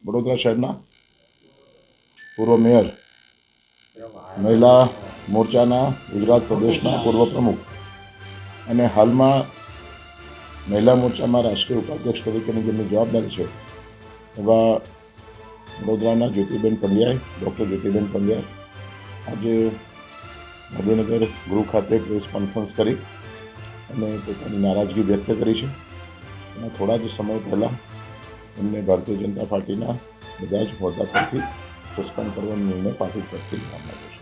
વડોદરા શહેરના પૂર્વ મેયર, મહિલા મોરચાના ગુજરાત પ્રદેશના પૂર્વ પ્રમુખ અને હાલમાં મહિલા મોરચામાં રાષ્ટ્રીય ઉપાધ્યક્ષ તરીકેની જેમની જવાબદારી છે એવા વડોદરાના જ્યોતિબેન પંડ્યાએ, ડૉક્ટર જ્યોતિબેન પંડ્યાએ આજે ગાંધીનગર ગૃહ ખાતે પ્રેસ કોન્ફરન્સ કરી અને પોતાની નારાજગી વ્યક્ત કરી છે. એના થોડા જ સમય પહેલાં એમને ભારતીય જનતા પાર્ટીના બધા જ હોદ્દા પરથી સસ્પેન્ડ કરવાનો નિર્ણય પાર્ટી પરથી લેવામાં આવ્યો છે.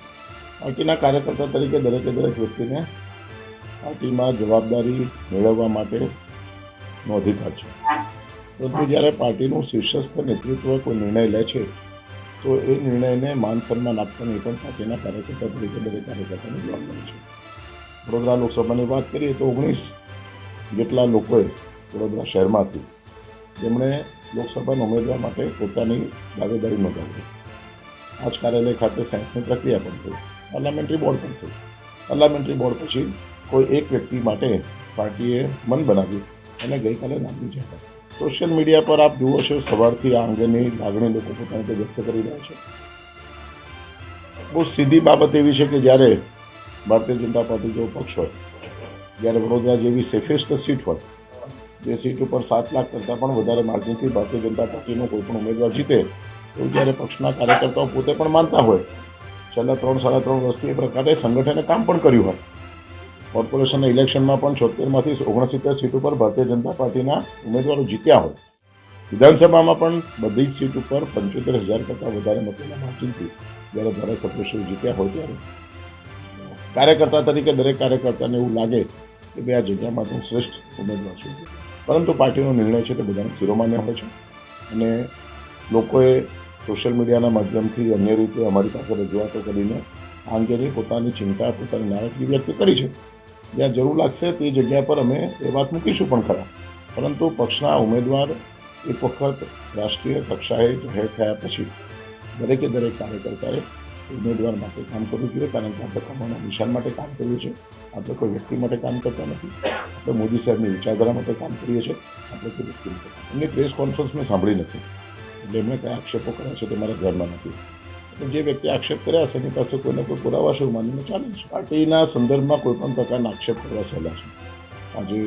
પાર્ટીના કાર્યકર્તા તરીકે દરેકે દરેક વ્યક્તિને પાર્ટીમાં જવાબદારી મેળવવા માટેનો અધિકાર છે, પરંતુ જ્યારે પાર્ટીનું શીર્ષસ્થ નેતૃત્વ કોઈ નિર્ણય લે છે તો એ નિર્ણયને માન સન્માન આપવાની પણ પાર્ટીના કાર્યકર્તા તરીકે દરેક કાર્યકર્તાની જવાબદારી છે. વડોદરા લોકસભાની વાત કરીએ તો 19 જેટલા લોકોએ વડોદરા શહેરમાંથી જેમણે લોકસભાના ઉમેદવાર માટે પોતાની દાવેદારી નોંધાવી. આજ કાર્યાલય ખાતે સાયન્સની પ્રક્રિયા પણ થઈ, પાર્લામેન્ટરી બોર્ડ પણ થઈ. પાર્લામેન્ટરી બોર્ડ પછી કોઈ એક વ્યક્તિ માટે પાર્ટીએ મન બનાવ્યું અને ગઈકાલે નામની જાહેરાત. સોશિયલ મીડિયા પર આપ જુઓ છો, સવારથી આ અંગેની લાગણી લોકો પોતાની રીતે વ્યક્ત કરી રહ્યા છે. બહુ સીધી બાબત એવી છે કે જ્યારે ભારતીય જનતા પાર્ટી જેવો પક્ષ હોય, જ્યારે વડોદરા જેવી સેફેસ્ટ સીટ હોય, જે સીટ ઉપર 7 લાખ કરતાં પણ વધારે માર્જિનથી ભારતીય જનતા પાર્ટીનો કોઈ પણ ઉમેદવાર જીતે, તો જ્યારે પક્ષના કાર્યકર્તાઓ પોતે પણ માનતા હોય, છેલ્લા 3-3.5 વર્ષથી એ પ્રકારે સંગઠને કામ પણ કર્યું હોય. કોર્પોરેશનના ઇલેક્શનમાં પણ 76માંથી 69 સીટ ઉપર ભારતીય જનતા પાર્ટીના ઉમેદવારો જીત્યા હોય. વિધાનસભામાં પણ બધી જ સીટ ઉપર 75,000 કરતાં વધારે મતોના માર્જિનથી જ્યારે ધારાસભ્યશ્રી જીત્યા હોય, ત્યારે કાર્યકર્તા તરીકે દરેક કાર્યકર્તાને એવું લાગે કે ભાઈ આ જગ્યામાં હું શ્રેષ્ઠ ઉમેદવાર છું. પરંતુ પાર્ટીનો નિર્ણય છે તે બધાને શિરોમાન્ય હોય છે અને લોકોએ સોશિયલ મીડિયાના માધ્યમથી અન્ય રીતે અમારી પાસે રજૂઆતો કરીને આ અંગેની પોતાની ચિંતા, પોતાની નારાજગી વ્યક્ત કરી છે. જ્યાં જરૂર લાગશે તે જગ્યા પર અમે એ વાત મૂકીશું પણ ખરા, પરંતુ પક્ષના ઉમેદવાર એક વખત રાષ્ટ્રીય કક્ષાએ જાહેર થયા પછી દરેકે દરેક કાર્યકર્તાએ ઉમેદવાર માટે કામ કરવું જોઈએ, કારણ કે આપણે કમાવાના નિશાન માટે કામ કર્યું છે. આપણે કોઈ વ્યક્તિ માટે કામ કરતા નથી. આપણે મોદી સાહેબની વિચારધારા માટે કામ કરીએ છીએ. આપણે કોઈ વ્યક્તિ માટે. એમની પ્રેસ કોન્ફરન્સ મેં સાંભળી નથી, એટલે એમણે કયા આક્ષેપો કર્યા છે તે મારા ધ્યાનમાં નથી. એટલે જે વ્યક્તિ આક્ષેપ કર્યા છે એની પાસે કોઈને કોઈ પુરાવા છે એવું માનીને ચાલે છે. પાર્ટીના સંદર્ભમાં કોઈ પણ પ્રકારના આક્ષેપ કરવા સહેલા છે. આજે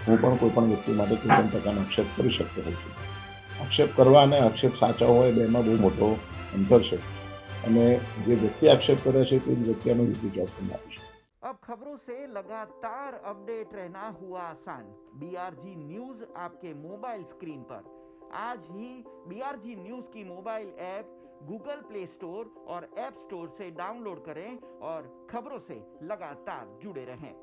હું પણ કોઈ પણ વ્યક્તિ માટે કોઈ પણ પ્રકારનો આક્ષેપ કરી શકતો હોઉં છું. આક્ષેપ કરવા અને આક્ષેપ સાચા હોય બેમાં બહુ મોટો અંતર છે, અને જે વ્યક્તિ આક્ષેપ કરે છે તે વ્યક્તિનો યુક્તિ જવાબ પણ આપે છે. अब खबरों से लगातार अपडेट रहना हुआ आसान। BRG न्यूज आपके मोबाइल स्क्रीन पर आज ही BRG न्यूज की mobile app Google play store और ऐप स्टोर से डाउनलोड करें और खबरों से लगातार जुड़े रहें।